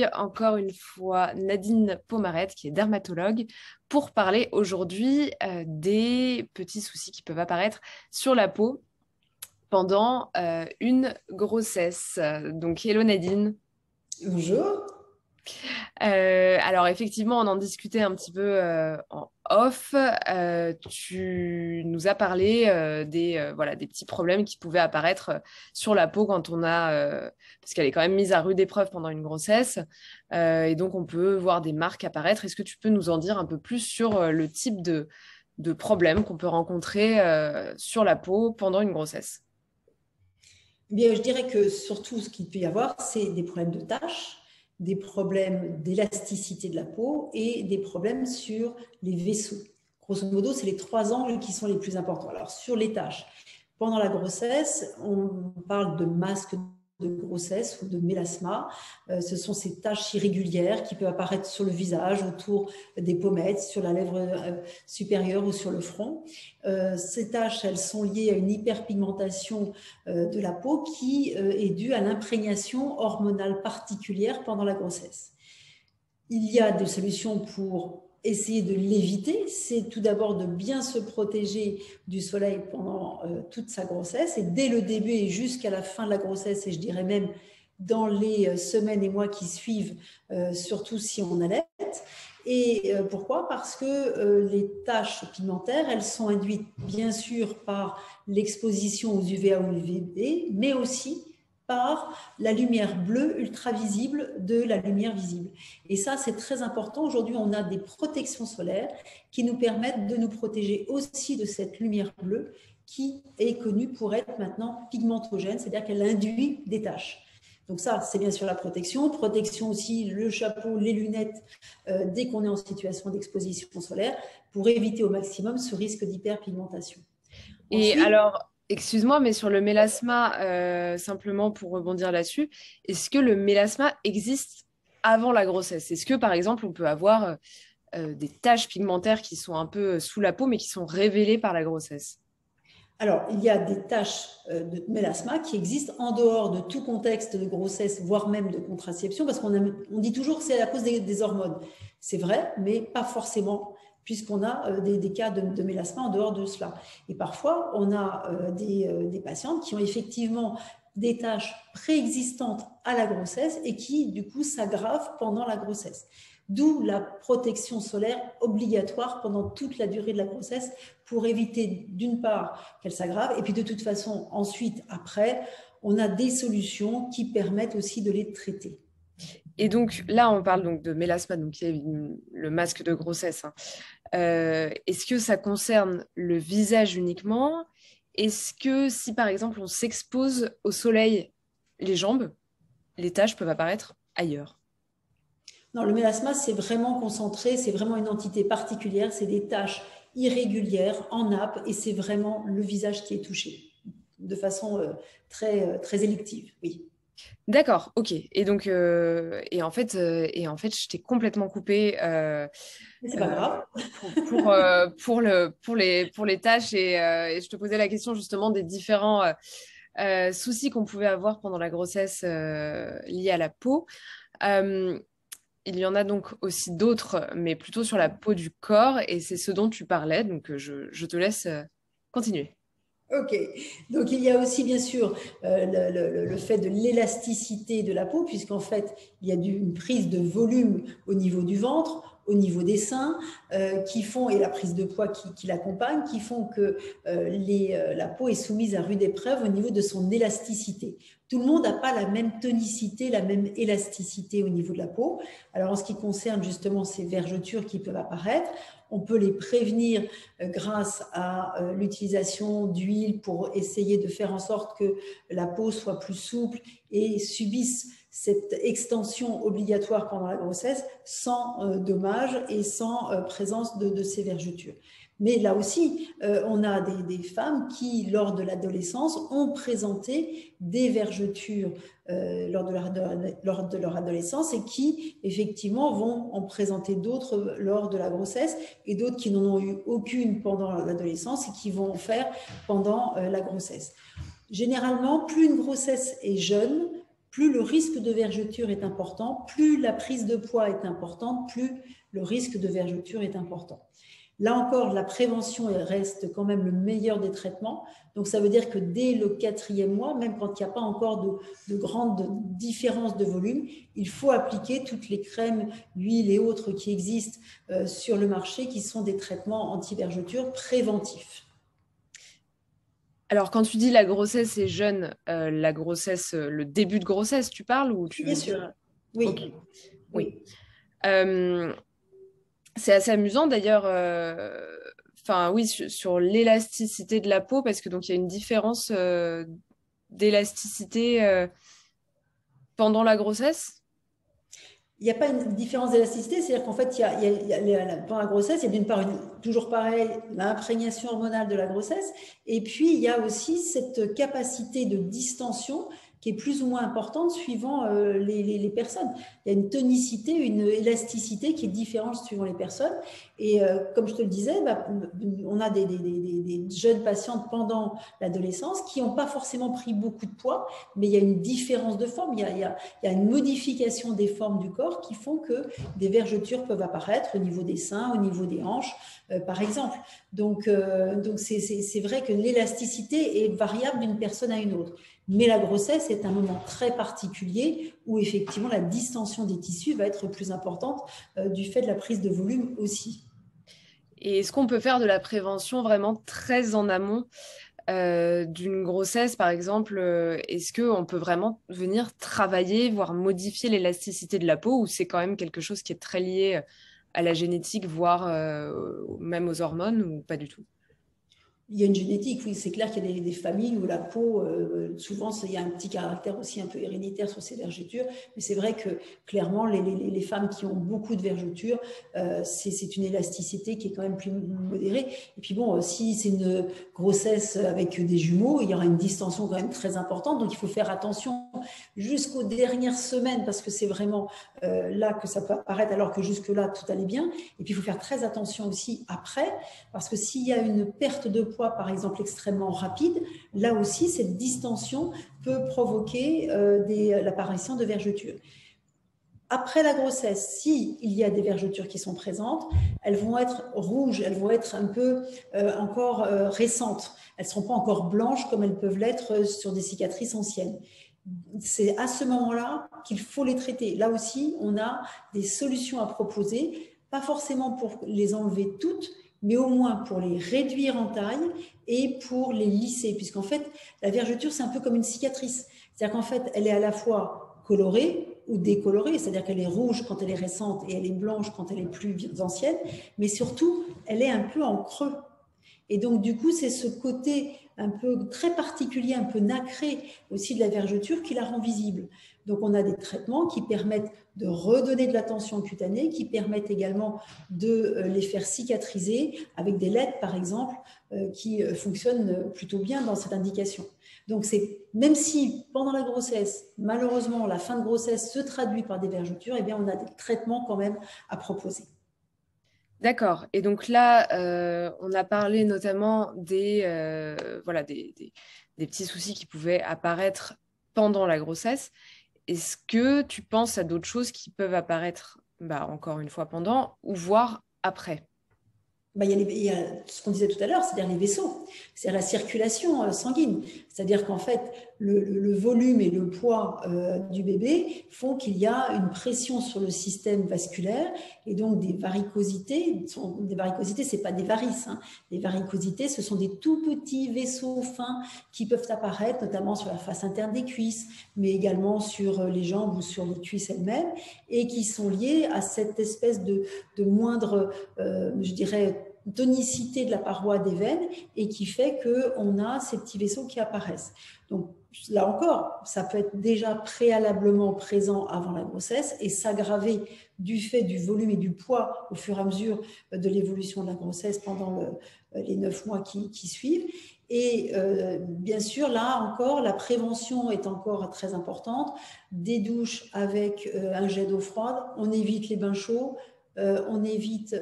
j'accueille encore une fois Nadine Pomaret, qui est dermatologue, pour parler aujourd'hui des petits soucis qui peuvent apparaître sur la peau pendant une grossesse. Donc, hello Nadine. Bonjour. Alors effectivement, on en discutait un petit peu en off. Tu nous as parlé voilà, des petits problèmes qui pouvaient apparaître sur la peau quand on a, parce qu'elle est quand même mise à rude épreuve pendant une grossesse, et donc on peut voir des marques apparaître. Est-ce que tu peux nous en dire un peu plus sur le type de problèmes qu'on peut rencontrer sur la peau pendant une grossesse? Eh bien, je dirais que surtout, ce qu'il peut y avoir, c'est des problèmes de taches, des problèmes d'élasticité de la peau et des problèmes sur les vaisseaux. Grosso modo, c'est les trois angles qui sont les plus importants. Alors, sur les taches, pendant la grossesse, on parle de masque de grossesse ou de mélasma. Ce sont ces taches irrégulières qui peuvent apparaître sur le visage, autour des pommettes, sur la lèvre supérieure ou sur le front. Ces taches, elles sont liées à une hyperpigmentation de la peau qui est due à l'imprégnation hormonale particulière pendant la grossesse. Il y a des solutions pour essayer de l'éviter. C'est tout d'abord de bien se protéger du soleil pendant toute sa grossesse et dès le début et jusqu'à la fin de la grossesse, et je dirais même dans les semaines et mois qui suivent, surtout si on allait. Et pourquoi? Parce que les taches pigmentaires, elles sont induites bien sûr par l'exposition aux UVA ou UVB, mais aussi par la lumière bleue ultravisible de la lumière visible. Et ça, c'est très important. Aujourd'hui, on a des protections solaires qui nous permettent de nous protéger aussi de cette lumière bleue qui est connue pour être maintenant pigmentogène, c'est-à-dire qu'elle induit des taches. Donc ça, c'est bien sûr la protection. Protection aussi, le chapeau, les lunettes, dès qu'on est en situation d'exposition solaire, pour éviter au maximum ce risque d'hyperpigmentation. Et Ensuite, alors, excuse-moi, mais sur le mélasma, simplement pour rebondir là-dessus, est-ce que le mélasma existe avant la grossesse? Est-ce que, par exemple, on peut avoir des taches pigmentaires qui sont un peu sous la peau, mais qui sont révélées par la grossesse? alors, il y a des taches de mélasma qui existent en dehors de tout contexte de grossesse, voire même de contraception, parce on dit toujours que c'est à cause des hormones. C'est vrai, mais pas forcément, puisqu'on a des cas de mélasma en dehors de cela. Et parfois, on a des patientes qui ont effectivement des taches préexistantes à la grossesse et qui, du coup, s'aggravent pendant la grossesse. D'où la protection solaire obligatoire pendant toute la durée de la grossesse pour éviter, d'une part, qu'elle s'aggrave, et puis de toute façon, ensuite, après, on a des solutions qui permettent aussi de les traiter. Et donc là, on parle donc de mélasma, donc qui est le masque de grossesse, hein. Est-ce que ça concerne le visage uniquement? Est-ce que si par exemple on s'expose au soleil les jambes, les taches peuvent apparaître ailleurs? Non, le mélasma, c'est vraiment concentré, c'est vraiment une entité particulière, c'est des taches irrégulières en nappe et c'est vraiment le visage qui est touché de façon très élective, oui. D'accord, ok. Et donc, et en fait, je t'ai complètement coupé Mais c'est pas euh, grave. pour les tâches et je te posais la question justement des différents soucis qu'on pouvait avoir pendant la grossesse liés à la peau. Euh, il y en a donc aussi d'autres, mais plutôt sur la peau du corps et c'est ce dont tu parlais. Donc, je te laisse continuer. Ok, donc il y a aussi bien sûr le fait de l'élasticité de la peau, puisqu'en fait il y a une prise de volume au niveau du ventre, au niveau des seins, qui font, et la prise de poids qui l'accompagne, qui font que la peau est soumise à rude épreuve au niveau de son élasticité. Tout le monde n'a pas la même tonicité, la même élasticité au niveau de la peau. Alors en ce qui concerne justement ces vergetures qui peuvent apparaître, on peut les prévenir grâce à l'utilisation d'huile pour essayer de faire en sorte que la peau soit plus souple et subisse cette extension obligatoire pendant la grossesse sans dommage et sans présence de ces vergetures. Mais là aussi, on a des femmes qui, lors de l'adolescence, ont présenté des vergetures lors de leur adolescence et qui, effectivement, vont en présenter d'autres lors de la grossesse et d'autres qui n'en ont eu aucune pendant l'adolescence et qui vont en faire pendant la grossesse. Généralement, plus une grossesse est jeune, plus le risque de vergeture est important, plus la prise de poids est importante, plus le risque de vergeture est important. Là encore, la prévention reste quand même le meilleur des traitements. Donc, ça veut dire que dès le 4e mois, même quand il n'y a pas encore de grandes différences de volume, il faut appliquer toutes les crèmes, huiles et autres qui existent sur le marché, qui sont des traitements anti-vergeture préventifs. Alors, quand tu dis la grossesse est jeune, la grossesse, le début de grossesse, tu parles ou tu Bien veux sûr, dire... oui. Ok, oui. Oui. C'est assez amusant d'ailleurs, enfin oui, sur l'élasticité de la peau, parce que donc il y a une différence d'élasticité pendant la grossesse. Il n'y a pas une différence d'élasticité, c'est-à-dire qu'en fait, pendant la grossesse, il y a d'une part, toujours pareil, l'imprégnation hormonale de la grossesse, et puis il y a aussi cette capacité de distension qui est plus ou moins importante suivant les personnes. Il y a une tonicité, une élasticité qui est différente suivant les personnes. Et comme je te le disais, on a des jeunes patientes pendant l'adolescence qui n'ont pas forcément pris beaucoup de poids, mais il y a une différence de forme, il y a une modification des formes du corps qui font que des vergetures peuvent apparaître au niveau des seins, au niveau des hanches, par exemple. Donc c'est vrai que l'élasticité est variable d'une personne à une autre. Mais la grossesse est un moment très particulier où effectivement la distension des tissus va être plus importante du fait de la prise de volume aussi. Et est-ce qu'on peut faire de la prévention vraiment très en amont d'une grossesse, par exemple? Est-ce qu'on peut vraiment venir travailler, voire modifier l'élasticité de la peau, ou c'est quand même quelque chose qui est très lié à la génétique, voire même aux hormones, ou pas du tout? Il y a une génétique, oui, c'est clair qu'il y a des familles où la peau, souvent, il y a un petit caractère aussi un peu héréditaire sur ces vergetures, mais c'est vrai que clairement, les femmes qui ont beaucoup de vergetures, c'est une élasticité qui est quand même plus modérée. Et puis bon, si c'est une grossesse avec des jumeaux, il y aura une distension quand même très importante, donc il faut faire attention jusqu'aux dernières semaines, parce que c'est vraiment là que ça peut apparaître, alors que jusque-là, tout allait bien. Et puis il faut faire très attention aussi après, parce que s'il y a une perte de poids, par exemple, extrêmement rapide, là aussi, cette distension peut provoquer l'apparition de vergetures. Après la grossesse, s'il y a des vergetures qui sont présentes, elles vont être rouges, elles vont être un peu encore récentes. Elles ne seront pas encore blanches comme elles peuvent l'être sur des cicatrices anciennes. C'est à ce moment-là qu'il faut les traiter. Là aussi, on a des solutions à proposer, pas forcément pour les enlever toutes, mais au moins pour les réduire en taille et pour les lisser, puisqu'en fait, la vergeture, c'est un peu comme une cicatrice. C'est-à-dire qu'en fait, elle est à la fois colorée ou décolorée, c'est-à-dire qu'elle est rouge quand elle est récente et elle est blanche quand elle est plus ancienne, mais surtout, elle est un peu en creux. Et donc, du coup, c'est ce côté un peu très particulier, un peu nacré aussi de la vergeture qui la rend visible. Donc, on a des traitements qui permettent de redonner de la tension cutanée, qui permettent également de les faire cicatriser avec des LED, par exemple, qui fonctionnent plutôt bien dans cette indication. Donc, même si pendant la grossesse, malheureusement, la fin de grossesse se traduit par des vergetures, eh bien, on a des traitements quand même à proposer. D'accord. Et donc là, on a parlé notamment voilà, des petits soucis qui pouvaient apparaître pendant la grossesse. Est-ce que tu penses à d'autres choses qui peuvent apparaître, bah, encore une fois, pendant ou voire après? Il y a ce qu'on disait tout à l'heure, c'est-à-dire les vaisseaux, c'est-à-dire la circulation sanguine. C'est-à-dire qu'en fait, le volume et le poids du bébé font qu'il y a une pression sur le système vasculaire et donc des varicosités. Des varicosités, ce n'est pas des varices. Hein. Les varicosités, ce sont des tout petits vaisseaux fins qui peuvent apparaître, notamment sur la face interne des cuisses, mais également sur les jambes ou sur les cuisses elles-mêmes, et qui sont liés à cette espèce de moindre, je dirais, tonicité de la paroi des veines et qui fait qu'on a ces petits vaisseaux qui apparaissent. Donc là encore, ça peut être déjà préalablement présent avant la grossesse et s'aggraver du fait du volume et du poids au fur et à mesure de l'évolution de la grossesse pendant les 9 mois qui suivent. Et bien sûr, là encore, la prévention est encore très importante. Des douches avec un jet d'eau froide, on évite les bains chauds, On évite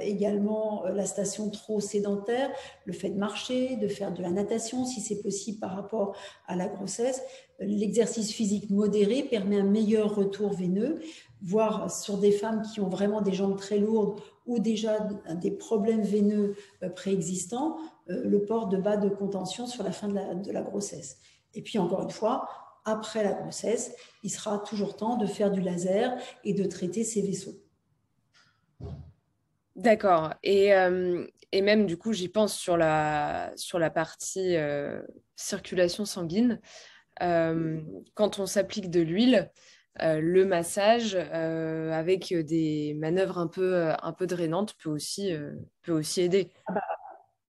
également la station trop sédentaire, le fait de marcher, de faire de la natation si c'est possible par rapport à la grossesse. L'exercice physique modéré permet un meilleur retour veineux, voire sur des femmes qui ont vraiment des jambes très lourdes ou déjà des problèmes veineux préexistants, le port de bas de contention sur la fin de la grossesse. Et puis encore une fois, après la grossesse, il sera toujours temps de faire du laser et de traiter ces vaisseaux. D'accord. Et même, du coup, j'y pense sur la partie circulation sanguine. Quand on s'applique de l'huile, le massage avec des manœuvres un peu drainantes peut aussi aider.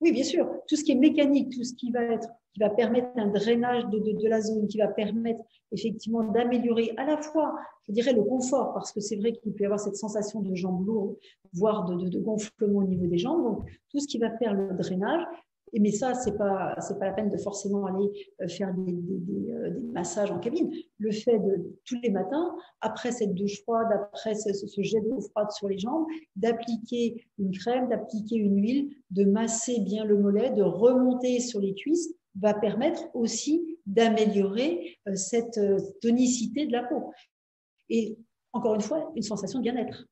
Oui, bien sûr. Tout ce qui est mécanique, tout ce qui va permettre un drainage de la zone, qui va permettre effectivement d'améliorer à la fois, je dirais, le confort, parce que c'est vrai qu'il peut y avoir cette sensation de jambes lourdes, voire de gonflement au niveau des jambes. Donc, tout ce qui va faire le drainage. Mais ça, c'est pas la peine de forcément aller faire des massages en cabine. Le fait de tous les matins, après cette douche froide, après ce jet d'eau froide sur les jambes, d'appliquer une crème, d'appliquer une huile, de masser bien le mollet, de remonter sur les cuisses, va permettre aussi d'améliorer cette tonicité de la peau. Et encore une fois, une sensation de bien-être.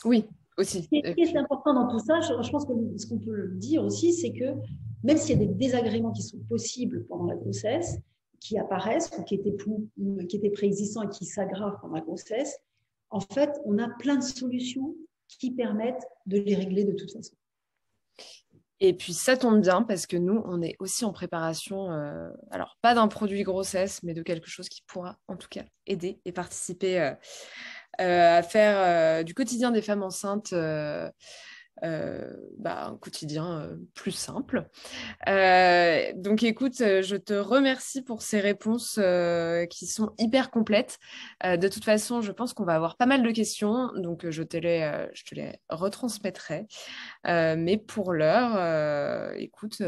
Oui, aussi. Ce qui est important dans tout ça, je pense que ce qu'on peut dire aussi, c'est que même s'il y a des désagréments qui sont possibles pendant la grossesse, qui apparaissent ou qui étaient préexistants et qui s'aggravent pendant la grossesse, en fait, on a plein de solutions qui permettent de les régler de toute façon. Et puis ça tombe bien parce que nous, on est aussi en préparation, alors pas d'un produit grossesse, mais de quelque chose qui pourra en tout cas aider et participer à faire du quotidien des femmes enceintes un quotidien plus simple. Donc écoute, je te remercie pour ces réponses qui sont hyper complètes. De toute façon, je pense qu'on va avoir pas mal de questions, donc je te les retransmettrai. Mais pour l'heure, écoute,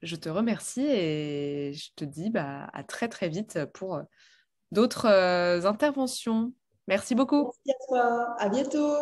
je te remercie et je te dis à très très vite pour d'autres interventions. Merci beaucoup. Merci à toi, à bientôt.